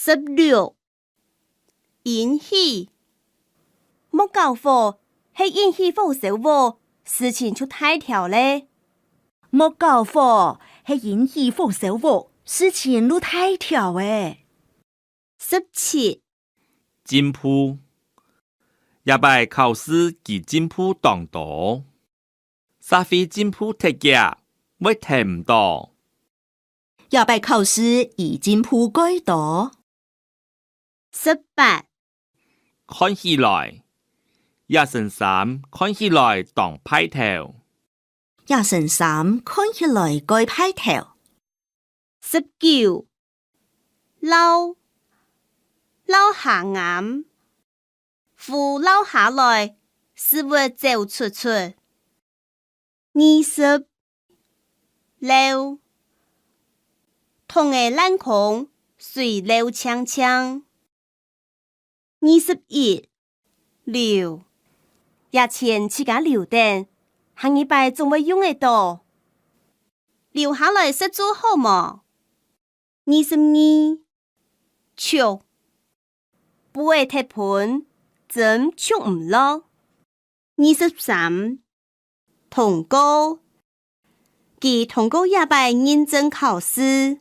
16. 引起冇教課係引起火燒喎，事情出大條咧。冇教課係引起火燒喎，事情路大條誒。17. 進步，也拜考試其進步當多，社會進步特價會聽唔到。也拜考試已進步改多。18. 看起來1升3看起來當派頭1升3看起來該派頭。19. 撈下眼，扶撈下來，是會走出出。20. 溜同個爛空，水流清清。21. 溜也前自家溜電，下一擺總會用得到。留下來食做好麼？22. 笑不會踢盤，真笑唔落。23. 通告，其通告也拜認真考試。